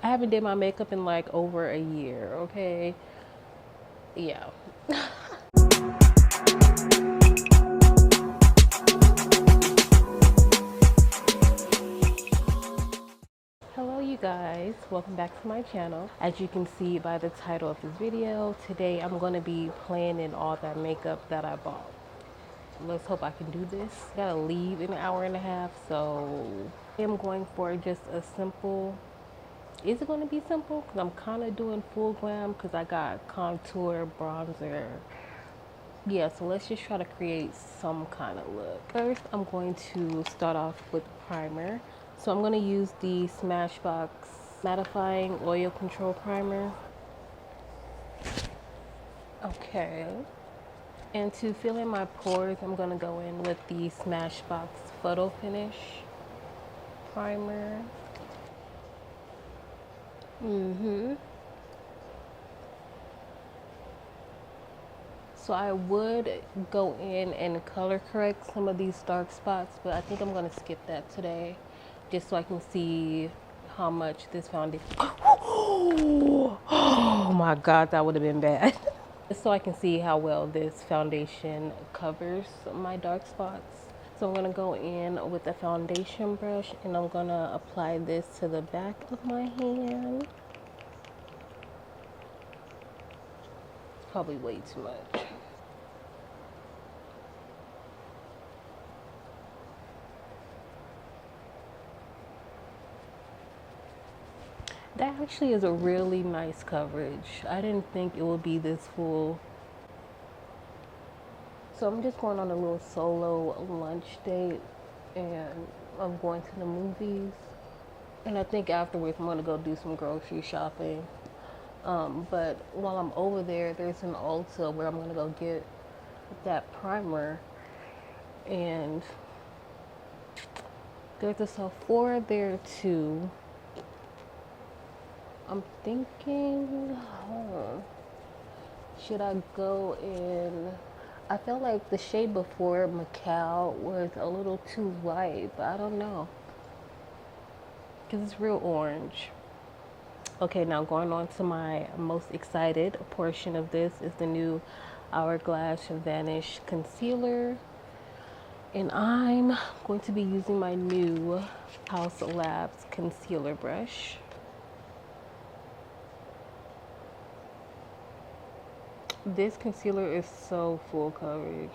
I haven't did my makeup in like over a year, okay? Yeah. Hello you guys, welcome back to my channel. As you can see by the title of this video, today I'm going to be playing in all that makeup that I bought. Let's hope I can do this. Gotta leave in an hour and a half, so I'm going for just a simple. Is it going to be simple? Because I'm kind of doing full glam because I got contour, bronzer. Yeah, so let's just try to create some kind of look. First, I'm going to start off with primer. So I'm going to use the Smashbox Mattifying Oil Control Primer. Okay. And to fill in my pores, I'm going to go in with the Smashbox Photo Finish Primer. So I would go in and color correct some of these dark spots, but I think I'm going to skip that today just so I can see how much this foundation. Oh my God, that would have been bad. Just so I can see how well this foundation covers my dark spots. So I'm going to go in with a foundation brush and I'm going to apply this to the back of my hand. Probably way too much. That actually is a really nice coverage. I didn't think it would be this full. So I'm just going on a little solo lunch date and I'm going to the movies. And I think afterwards I'm going to go do some grocery shopping. But while I'm over there, there's an Ulta where I'm going to go get that primer. And there's a Sephora there too. I'm thinking, should I go in? I felt like the shade before Macau was a little too light, but I don't know. Because it's real orange. Okay, now going on to my most excited portion of this is the new Hourglass Vanish Concealer. And I'm going to be using my new House Labs concealer brush. This concealer is so full coverage.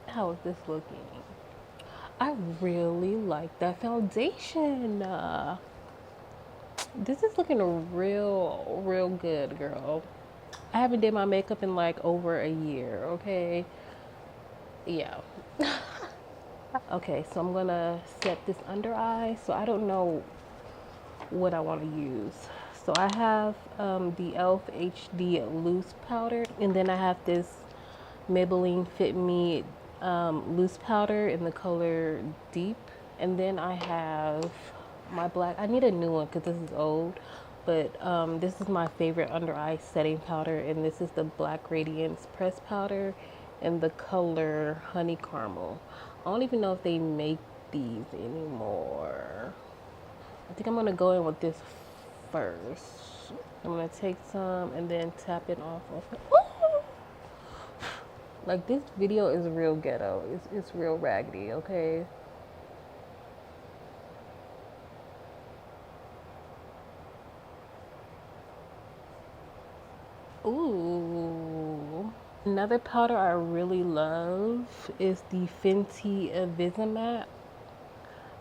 How is this looking? I really like that foundation. This is looking real good, girl. I haven't did my makeup in like over a year, okay? Yeah. Okay, so I'm gonna set this under eye. So I don't know what I want to use. So I have the E.l.f. HD loose powder, and then I have this Maybelline Fit Me loose powder in the color Deep, and then I have my black. I need a new one because this is old, but this is my favorite under eye setting powder, and this is the Black Radiance press powder in the color Honey Caramel. I don't even know if they make these anymore. I think I'm gonna go in with this first. I'm gonna take some and then tap it off of it. Like, this video is real ghetto. It's real raggedy, okay? Ooh. Another powder I really love is the Fenty Invisimatte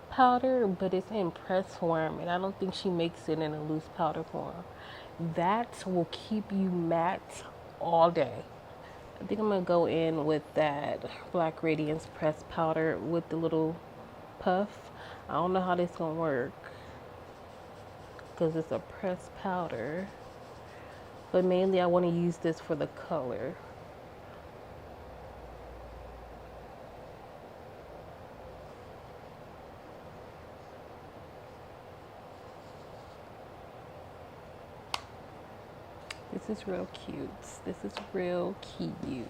powder, but it's in press form, and I don't think she makes it in a loose powder form. That will keep you matte all day. I think I'm gonna go in with that Black Radiance press powder with the little puff. I don't know how this gonna work because it's a pressed powder, but mainly I want to use this for the color. This is real cute. This is real cute.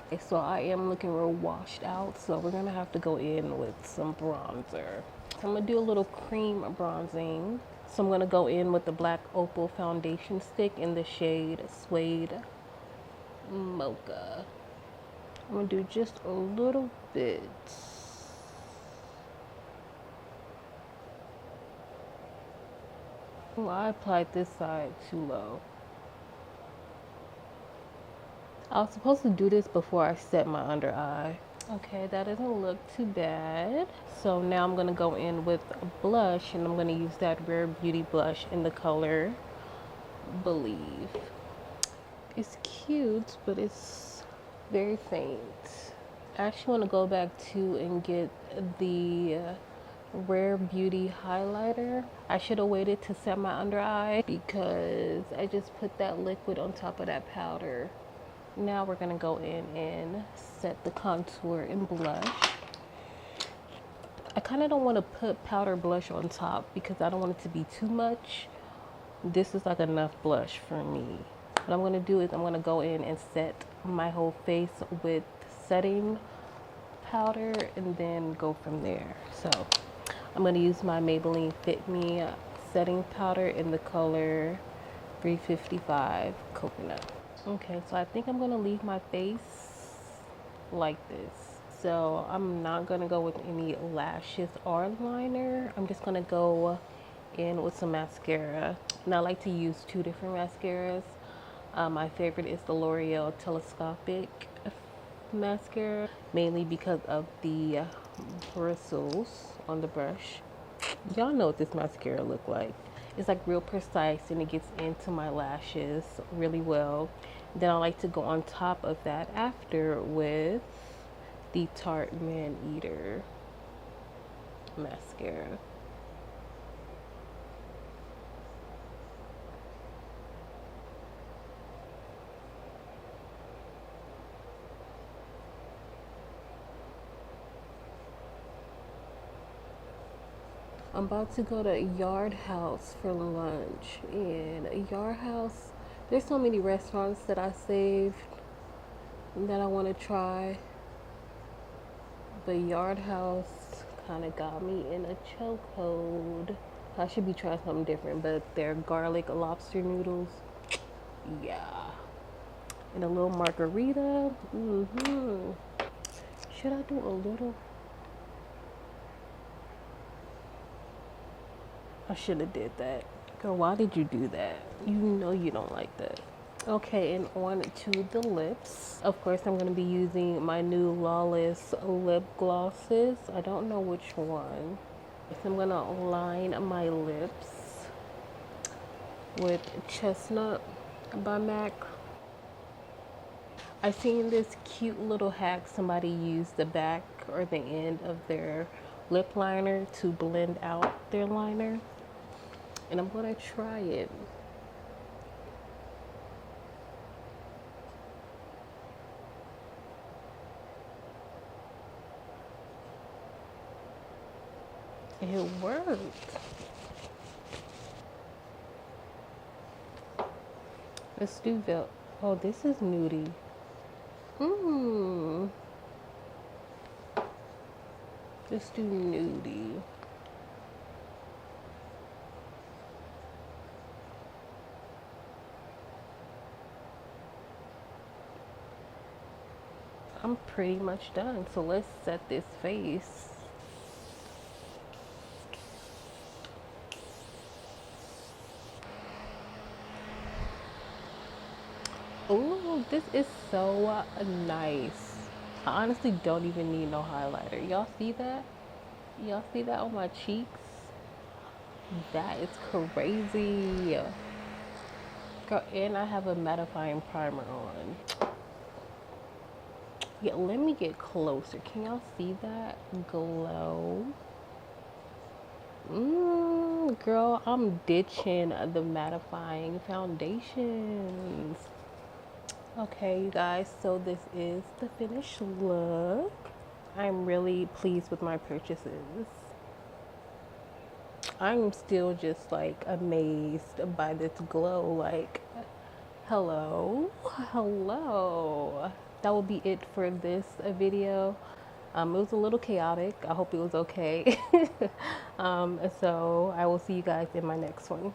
Okay, so I am looking real washed out, so we're gonna have to go in with some bronzer. So I'm gonna do a little cream bronzing. So I'm gonna go in with the black opal foundation stick in the shade Suede Mocha. I'm gonna do just a little bit. Oh, I applied this side too low. I was supposed to do this before I set my under eye. Okay, that doesn't look too bad. So now I'm gonna go in with a blush, and I'm gonna use that Rare Beauty blush in the color Believe. It's cute, but it's very faint. I actually want to go back to and get the Rare Beauty highlighter. I should have waited to set my under eye because I just put that liquid on top of that powder. Now we're gonna go in and set the contour and blush. I kind of don't want to put powder blush on top because I don't want it to be too much. This is like enough blush for me. What I'm gonna do is I'm gonna go in and set my whole face with setting powder and then go from there. So I'm gonna use my Maybelline Fit Me setting powder in the color 355 Coconut. Okay, so I think I'm gonna leave my face like this. So I'm not gonna go with any lashes or liner. I'm just gonna go in with some mascara. And I like to use two different mascaras. My favorite is the L'Oreal Telescopic mascara, mainly because of the bristles on the brush. Y'all know what this mascara look like. It's like real precise and it gets into my lashes really well. Then I like to go on top of that after with the Tarte Man Eater mascara. I'm about to go to Yard House for lunch, and Yard House, there's so many restaurants that I saved that I want to try, but Yard House kind of got me in a chokehold. I should be trying something different, but their garlic lobster noodles, yeah, and a little margarita. Should I do a little? I should have did that. Girl, why did you do that? You know you don't like that. Okay, and on to the lips. Of course, I'm going to be using my new Lawless lip glosses. I don't know which one. So I'm going to line my lips with Chestnut by MAC. I seen this cute little hack. Somebody used the back or the end of their lip liner to blend out their liner. And I'm going to try it. It worked. Let's do Vel. Oh, this is nudie. Let's do nudie. I'm pretty much done. So let's set this face. Oh, this is so nice. I honestly don't even need no highlighter. Y'all see that? Y'all see that on my cheeks? That is crazy. Girl, and I have a mattifying primer on. Yeah, let me get closer. Can y'all see that glow? Girl, I'm ditching the mattifying foundations. Okay, you guys, so this is the finished look. I'm really pleased with my purchases. I'm still just like amazed by this glow. Like, hello, hello. That will be it for this video. It was a little chaotic. I hope it was okay. So I will see you guys in my next one.